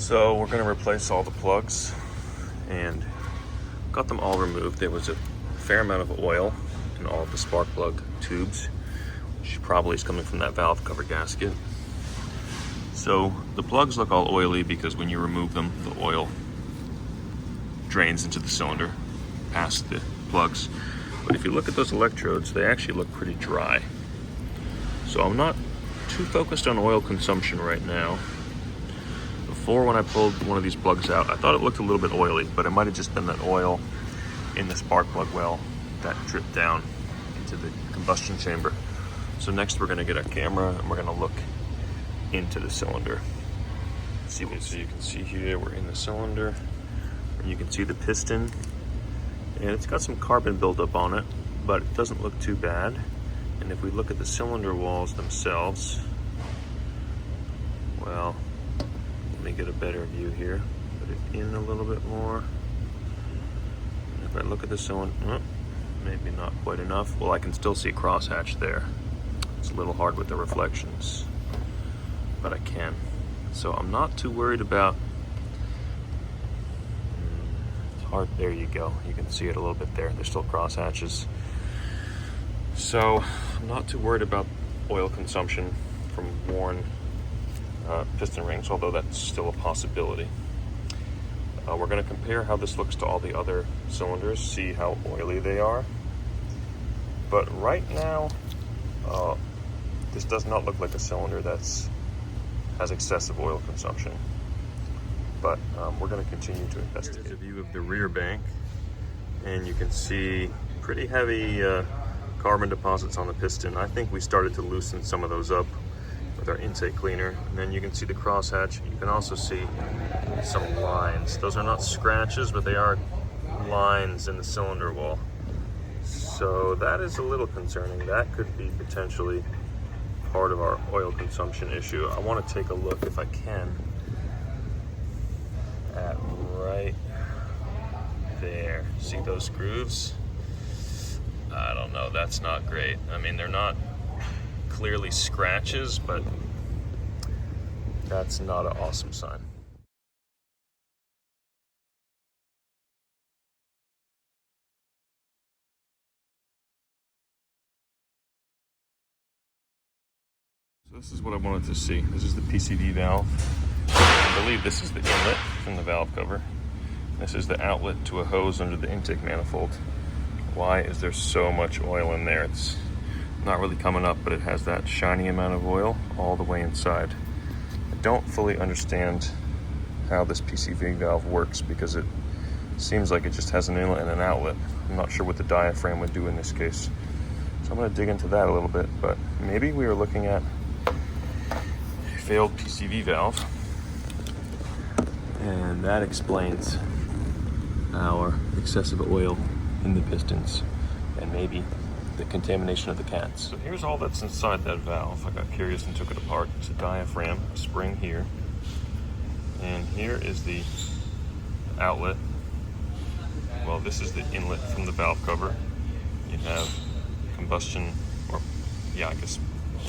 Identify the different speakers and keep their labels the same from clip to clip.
Speaker 1: So we're going to replace all the plugs and got them all removed. There was a fair amount of oil in all of the spark plug tubes, which probably is coming from that valve cover gasket. So the plugs look all oily because when you remove them, the oil drains into the cylinder past the plugs. But if you look at those electrodes, they actually look pretty dry. So I'm not too focused on oil consumption right now. Before, when I pulled one of these plugs out, I thought it looked a little bit oily, but it might have just been that oil in the spark plug well that dripped down into the combustion chamber. So next we're gonna get our camera and we're gonna look into the cylinder. So you can see here, we're in the cylinder, and you can see the piston, and it's got some carbon buildup on it, but it doesn't look too bad. And if we look at the cylinder walls themselves, well, let me get a better view here. Put it in a little bit more. If I look at the cylinder, maybe not quite enough. Well, I can still see crosshatch there. It's a little hard with the reflections, but I can. So I'm not too worried about, it's hard, there you go. You can see it a little bit there. There's still crosshatches. So I'm not too worried about oil consumption from worn piston rings, although that's still a possibility. We're going to compare how this looks to all the other cylinders, see how oily they are. But right now, this does not look like a cylinder that's has excessive oil consumption. But we're going to continue to investigate. Here's a view of the rear bank, and you can see pretty heavy carbon deposits on the piston. I think we started to loosen some of those up with our intake cleaner. And then you can see the crosshatch. You can also see some lines. Those are not scratches, but they are lines in the cylinder wall. So that is a little concerning. That could be potentially part of our oil consumption issue. I want to take a look, if I can, at right there. See those grooves? I don't know, that's not great. I mean, they're not clearly scratches, but that's not an awesome sign. So this is what I wanted to see. This is the PCV valve. I believe this is the inlet from the valve cover. This is the outlet to a hose under the intake manifold. Why is there so much oil in there? It's not really coming up, but it has that shiny amount of oil all the way inside. I don't fully understand how this PCV valve works because it seems like it just has an inlet and an outlet. I'm not sure what the diaphragm would do in this case. So I'm going to dig into that a little bit, but maybe we are looking at a failed PCV valve, and that explains our excessive oil in the pistons and maybe the contamination of the cats. So here's all that's inside that valve. I got curious and took it apart. It's a diaphragm, a spring here, and here is the outlet. Well, this is the inlet from the valve cover. You have combustion, or yeah, I guess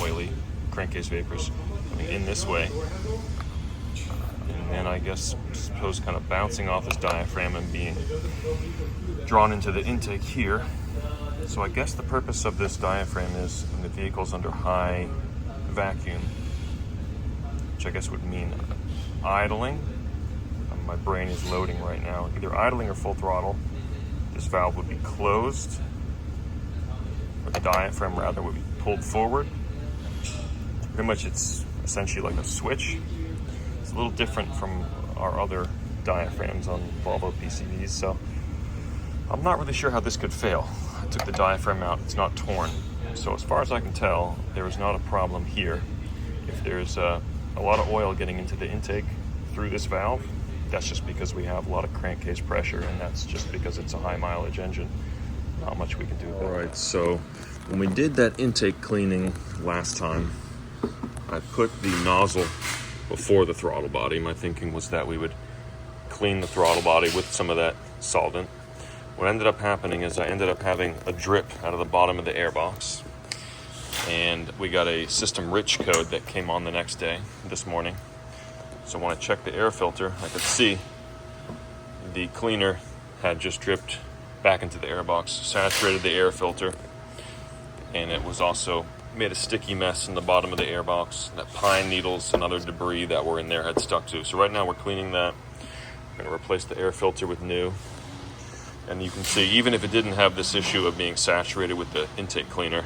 Speaker 1: oily crankcase vapors coming in this way, and then I guess suppose kind of bouncing off this diaphragm and being drawn into the intake here. So I guess the purpose of this diaphragm is when the vehicle's under high vacuum, which I guess would mean idling. My brain is loading right now. Either idling or full throttle. This valve would be closed, or the diaphragm rather would be pulled forward. Pretty much it's essentially like a switch. It's a little different from our other diaphragms on Volvo PCVs, so I'm not really sure how this could fail. I took the diaphragm out, it's not torn. So as far as I can tell, there is not a problem here. If there's a lot of oil getting into the intake through this valve, that's just because we have a lot of crankcase pressure, and that's just because it's a high mileage engine. Not much we can do about it. All right, so when we did that intake cleaning last time, I put the nozzle before the throttle body. My thinking was that we would clean the throttle body with some of that solvent. What ended up happening is I ended up having a drip out of the bottom of the airbox, and we got a system rich code that came on the next day, this morning, So when I checked the air filter, I could see the cleaner had just dripped back into the air box, saturated the air filter, and it was also made a sticky mess in the bottom of the air box that pine needles and other debris that were in there had stuck to. So right now we're cleaning that. I'm going to replace the air filter with new. And you can see, even if it didn't have this issue of being saturated with the intake cleaner,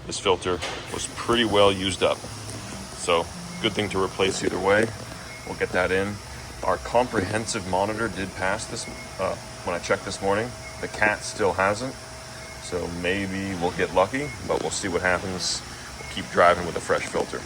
Speaker 1: this filter was pretty well used up. So good thing to replace either way. We'll get that in. Our comprehensive monitor did pass this when I checked this morning. The cat still hasn't. So maybe we'll get lucky, but we'll see what happens. We'll keep driving with a fresh filter.